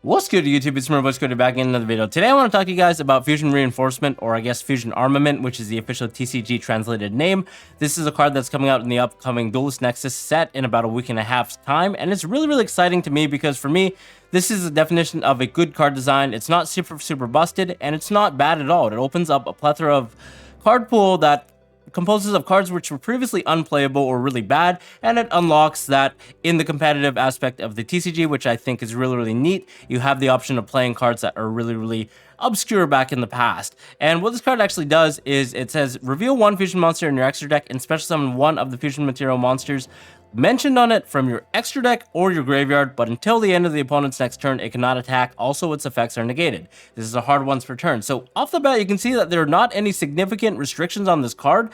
What's good YouTube, it's MUDRAGON back in another video. Today I want to talk to you guys about Fusion Reinforcement, or I guess Fusion Armament, which is the official TCG translated name. This is a card that's coming out in the upcoming Duelist Nexus set in about a week and a half's time, and it's really exciting to me because for me, this is the definition of a good card design. It's not super busted, and it's not bad at all. It opens up a plethora of card pool that composes of cards which were previously unplayable or really bad, and it unlocks that in the competitive aspect of the TCG, which I think is really neat. You have the option of playing cards that are really obscure back in the past. And what this card actually does is it says reveal one fusion monster in your extra deck and special summon one of the fusion material monsters mentioned on it from your extra deck or your graveyard, but until the end of the opponent's next turn, it cannot attack. Also, its effects are negated. This is a hard once per turn. So off the bat, you can see that there are not any significant restrictions on this card.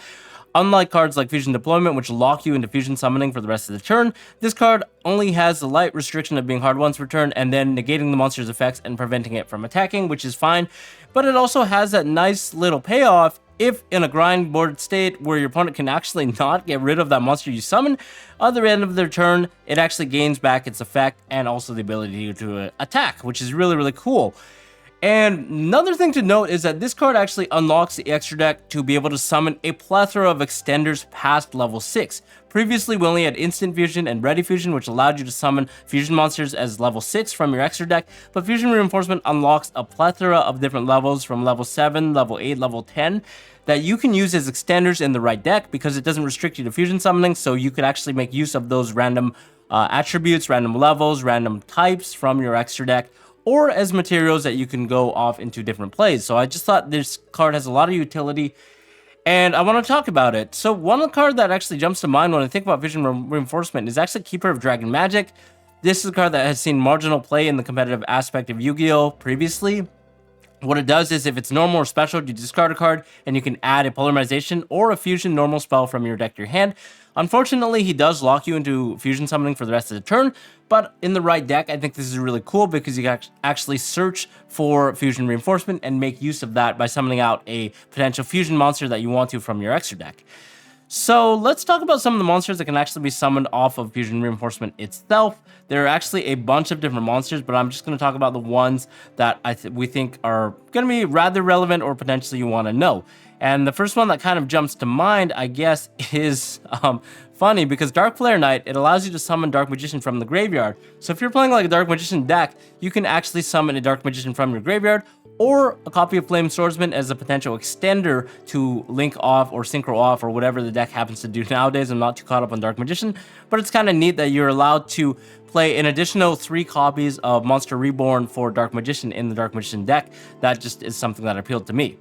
Unlike cards like Fusion Deployment, which lock you into fusion summoning for the rest of the turn, this card only has the light restriction of being hard once per turn and then negating the monster's effects and preventing it from attacking, which is fine. But it also has that nice little payoff if in a grind board state where your opponent can actually not get rid of that monster you summon, at the end of their turn, it actually gains back its effect and also the ability to attack, which is really cool. And another thing to note is that this card actually unlocks the extra deck to be able to summon a plethora of extenders past level 6. Previously, we only had Instant Fusion and Ready Fusion, which allowed you to summon fusion monsters as level 6 from your extra deck, but Fusion Reinforcement unlocks a plethora of different levels from level 7, level 8, level 10, that you can use as extenders in the right deck because it doesn't restrict you to fusion summoning, so you could actually make use of those random attributes, random levels, random types from your extra deck, or as materials that you can go off into different plays. So I just thought this card has a lot of utility, and I want to talk about it. So one card that actually jumps to mind when I think about Fusion Reinforcement is actually Keeper of Dragon Magic. This is a card that has seen marginal play in the competitive aspect of Yugioh previously. What it does is if it's normal or special, you discard a card and you can add a Polymerization or a Fusion normal spell from your deck to your hand. Unfortunately, he does lock you into fusion summoning for the rest of the turn, but in the right deck, I think this is really cool because you can actually search for Fusion Reinforcement and make use of that by summoning out a potential fusion monster that you want to from your extra deck. So let's talk about some of the monsters that can actually be summoned off of Fusion Reinforcement itself. There are actually a bunch of different monsters, but I'm just going to talk about the ones that we think are going to be rather relevant or potentially you want to know. And the first one that kind of jumps to mind, I guess, is funny because Dark Flare Knight, it allows you to summon Dark Magician from the graveyard. So if you're playing like a Dark Magician deck, you can actually summon a Dark Magician from your graveyard or a copy of Flame Swordsman as a potential extender to link off or synchro off or whatever the deck happens to do nowadays. I'm not too caught up on Dark Magician, but it's kind of neat that you're allowed to play an additional 3 copies of Monster Reborn for Dark Magician in the Dark Magician deck. That just is something that appealed to me.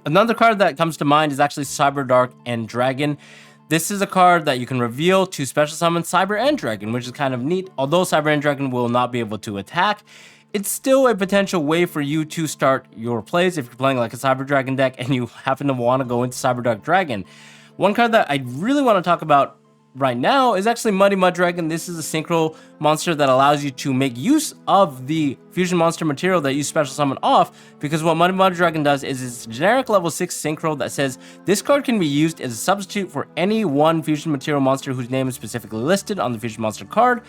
Another card that comes to mind is actually CYBERDARK and Dragon. This is a card that you can reveal to special summon Cyber and Dragon, which is kind of neat. Although Cyber and Dragon will not be able to attack, it's still a potential way for you to start your plays if you're playing like a Cyber Dragon deck and you happen to want to go into CYBERDARK Dragon. One card that I really want to talk about right now is actually MUDRAGON. This is a synchro monster that allows you to make use of the fusion monster material that you special summon off, because what MUDRAGON does is it's a generic level 6 synchro that says this card can be used as a substitute for any one fusion material monster whose name is specifically listed on the fusion monster card,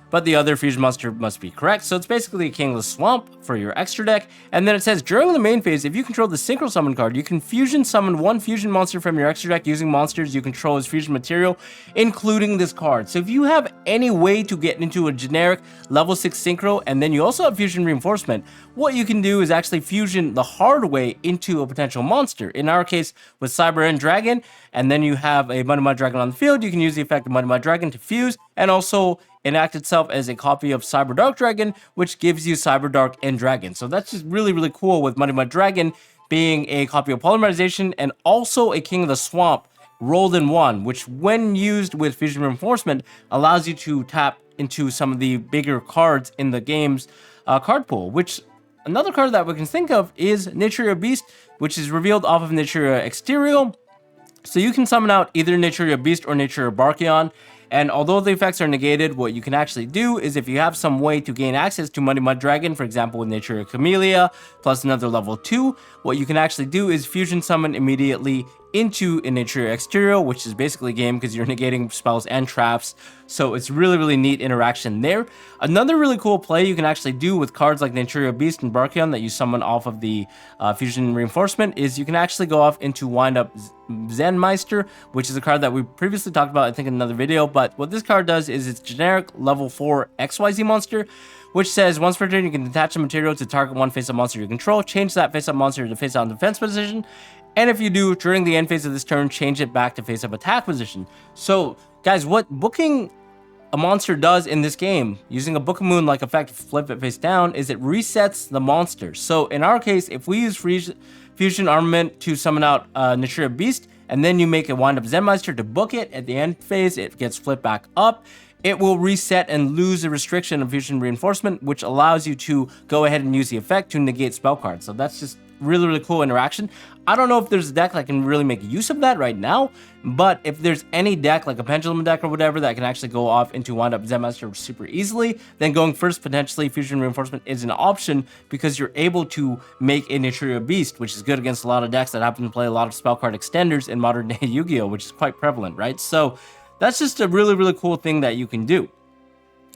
but the other fusion monster must be correct. So it's basically a Kingless Swamp for your extra deck. And then it says during the main phase, if you control the synchro summon card, you can fusion summon one fusion monster from your extra deck using monsters you control as fusion material, including this card. So if you have any way to get into a generic level 6 synchro and then you also have Fusion Reinforcement, what you can do is actually fusion the hard way into a potential monster. In our case with Cyber and Dragon, and then you have a MUDRAGON on the field, you can use the effect of MUDRAGON to fuse and also enact itself as a copy of CYBERDARK Dragon, which gives you CYBERDARK and Dragon. So that's just really cool with MUDRAGON being a copy of Polymerization and also a King of the Swamp rolled in one, which when used with Fusion Reinforcement allows you to tap into some of the bigger cards in the game's card pool. Which another card that we can think of is NATURIA Beast, which is revealed off of NATURIA EXTERIO. So you can summon out either NATURIA Beast or NATURIA Barkion. And although the effects are negated, what you can actually do is if you have some way to gain access to MUDRAGON, for example with NATURIA Camellia, plus another level 2, what you can actually do is fusion summon immediately into a NATURIA EXTERIO, which is basically a game because you're negating spells and traps. So it's really neat interaction there. Another really cool play you can actually do with cards like NATURIA Beast and Barkion that you summon off of the Fusion Reinforcement is you can actually go off into wind up ZENMAISTER, which is a card that we previously talked about, I think, in another video. But what this card does is it's generic level 4 XYZ monster, which says once per turn you can attach a material to target one face-up monster you control, change that face-up monster to face-up defense position, and if you do, during the end phase of this turn, change it back to face-up attack position. So, guys, what booking a monster does in this game, using a Book of Moon-like effect to flip it face down, is it resets the monster. So, in our case, if we use Fusion Armament to summon out NATURIA Beast, and then you make a wind up ZENMAISTER to book it, at the end phase, it gets flipped back up. It will reset and lose the restriction of Fusion Reinforcement, which allows you to go ahead and use the effect to negate spell cards. So that's just really cool interaction. I don't know if there's a deck that can really make use of that right now, but if there's any deck like a Pendulum deck or whatever that can actually go off into wind up ZENMAISTER super easily, then going first potentially Fusion Reinforcement is an option because you're able to make a NATURIA Beast, which is good against a lot of decks that happen to play a lot of spell card extenders in modern day Yu-Gi-Oh, which is quite prevalent, right? So that's just a really cool thing that you can do.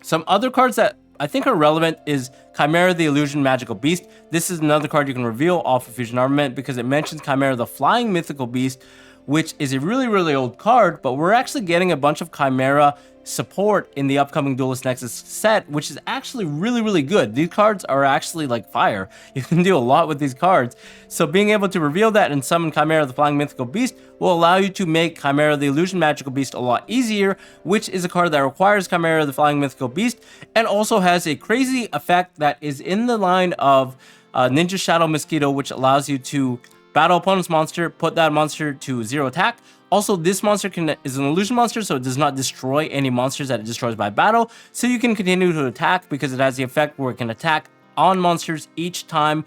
Some other cards that I think are relevant is Chimera the Illusion Magical Beast. This is another card you can reveal off of Fusion Armament because it mentions Chimera the Flying Mythical Beast, which is a really old card, but we're actually getting a bunch of Chimera support in the upcoming Duelist Nexus set, which is actually really good. These cards are actually like fire. You can do a lot with these cards. So being able to reveal that and summon Chimera the Flying Mythical Beast will allow you to make Chimera the Illusion Magical Beast a lot easier, which is a card that requires Chimera the Flying Mythical Beast and also has a crazy effect that is in the line of Ninja Shadow Mosquito, which allows you to battle opponent's monster, put that monster to 0 attack. Also, this monster is an illusion monster, so it does not destroy any monsters that it destroys by battle. So you can continue to attack because it has the effect where it can attack on monsters each time,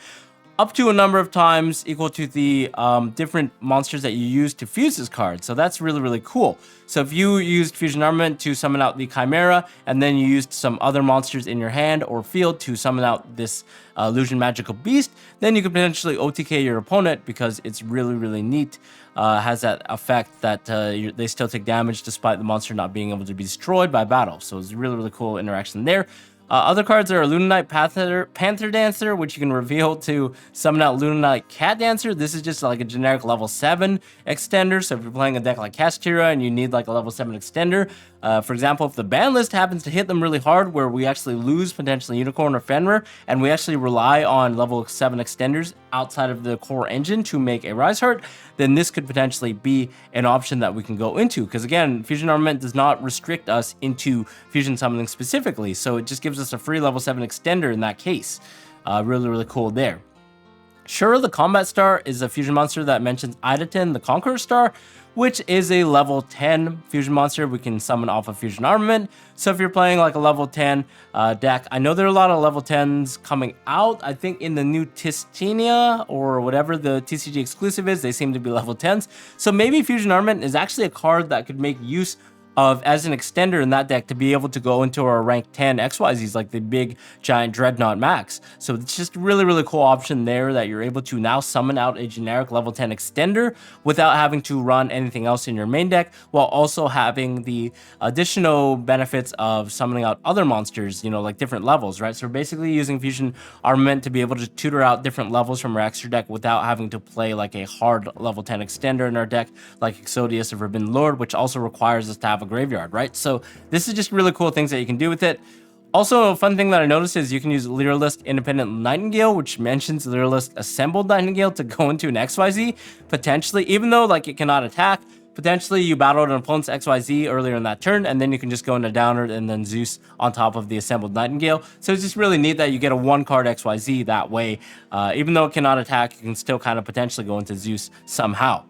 up to a number of times equal to the different monsters that you use to fuse this card. So that's really cool. So if you used Fusion Armament to summon out the Chimera, and then you used some other monsters in your hand or field to summon out this Illusion Magical Beast, then you could potentially OTK your opponent because it's really neat. Has that effect that they still take damage despite the monster not being able to be destroyed by battle. So it's really cool interaction there. Other cards are LUNALIGHT Panther Dancer, which you can reveal to summon out LUNALIGHT Cat Dancer. This is just like a generic level 7 extender. So if you're playing a deck like Castira and you need like a level 7 extender, for example, if the ban list happens to hit them really hard where we actually lose potentially Unicorn or Fenrir, and we actually rely on level 7 extenders outside of the core engine to make a REINOHEART, then this could potentially be an option that we can go into. Because again, Fusion Armament does not restrict us into fusion summoning specifically, so it just gives us a free level 7 extender in that case. Really cool there. SHURA the Combat Star is a fusion monster that mentions IDATEN the Conqueror Star, which is a level 10 fusion monster we can summon off of Fusion Armament. So if you're playing like a level 10 deck, I know there are a lot of level 10s coming out. I think in the new Tistinia or whatever the TCG exclusive is, they seem to be level 10s. So maybe Fusion Armament is actually a card that could make use of as an extender in that deck to be able to go into our rank 10 XYZs like the big giant Dreadnought Max. So it's just really cool option there that you're able to now summon out a generic level 10 extender without having to run anything else in your main deck, while also having the additional benefits of summoning out other monsters, you know, like different levels, right? So we're basically using Fusion Armament to be able to tutor out different levels from our extra deck without having to play like a hard level 10 extender in our deck like Exodius or Forbidden Lord, which also requires us to have a graveyard, right? So this is just really cool things that you can do with it. Also, a fun thing that I noticed is you can use LYRILUSC Independent Nightingale, which mentions LYRILUSC Assembled Nightingale to go into an XYZ, potentially, even though like it cannot attack. Potentially you battled an opponent's XYZ earlier in that turn, and then you can just go into Downer and then Zeus on top of the Assembled Nightingale. So it's just really neat that you get a 1-card XYZ that way. Even though it cannot attack, you can still kind of potentially go into Zeus somehow.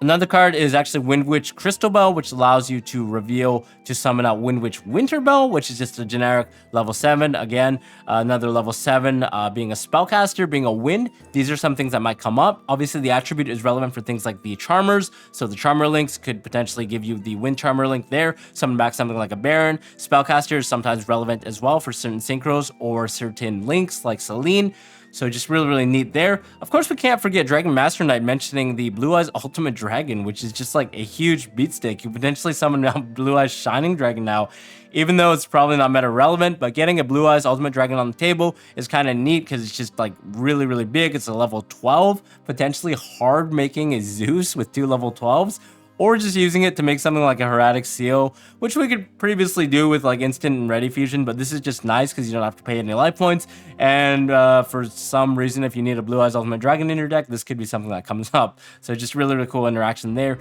Another card is actually WINDWITCH Crystal Bell, which allows you to reveal to summon out WINDWITCH Winter Bell, which is just a generic level 7. Again, another level 7 being a spellcaster, being a wind. These are some things that might come up. Obviously, the attribute is relevant for things like the Charmers. So the Charmer links could potentially give you the Wind Charmer link there, summon back something like a Baron. Spellcaster is sometimes relevant as well for certain synchros or certain links like Selene. So just really neat there. Of course, we can't forget Dragon Master Knight mentioning the Blue Eyes Ultimate Dragon, which is just like a huge beat stick. You potentially summon out Blue Eyes Shining Dragon now, even though it's probably not meta relevant, but getting a Blue Eyes Ultimate Dragon on the table is kind of neat because it's just like really big. It's a level 12, potentially hard making a Zeus with 2 level 12s, or just using it to make something like a Hieratic Seal, which we could previously do with like instant and ready fusion, but this is just nice because you don't have to pay any life points. And for some reason, if you need a Blue Eyes Ultimate Dragon in your deck, this could be something that comes up. So just really cool interaction there.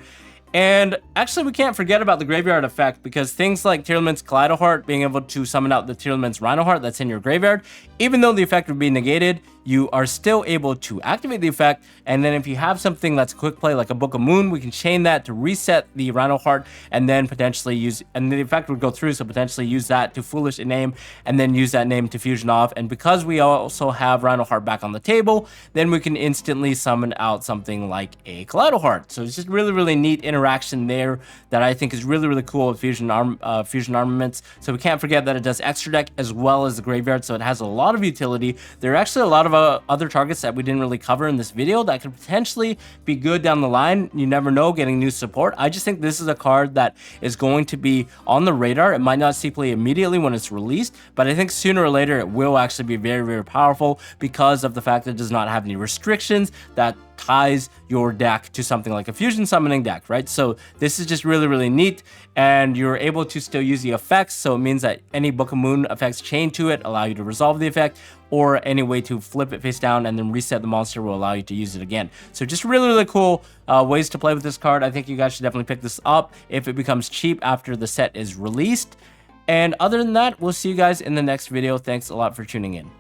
And actually, we can't forget about the graveyard effect, because things like Tearlament's KALEIDO-HEART, being able to summon out the Tearlament's REINOHEART that's in your graveyard, even though the effect would be negated, you are still able to activate the effect. And then if you have something that's a quick play like a Book of Moon, we can chain that to reset the REINOHEART and then potentially use, and the effect would go through, so potentially use that to foolish a name and then use that name to fusion off. And because we also have REINOHEART back on the table, then we can instantly summon out something like a KALEIDO-HEART. So it's just really neat interaction there that I think is really cool with fusion armaments. So we can't forget that it does extra deck as well as the graveyard, so it has a lot of utility. There are actually a lot of other targets that we didn't really cover in this video that could potentially be good down the line. You never know, getting new support. I just think this is a card that is going to be on the radar. It might not see play immediately when it's released, but I think sooner or later it will actually be very powerful because of the fact that it does not have any restrictions that ties your deck to something like a fusion summoning deck, right? So this is just really neat, and you're able to still use the effects. So it means that any Book of Moon effects chained to it allow you to resolve the effect, or any way to flip it face down and then reset the monster will allow you to use it again. So just really cool ways to play with this card. I think you guys should definitely pick this up if it becomes cheap after the set is released. And other than that, we'll see you guys in the next video. Thanks a lot for tuning in.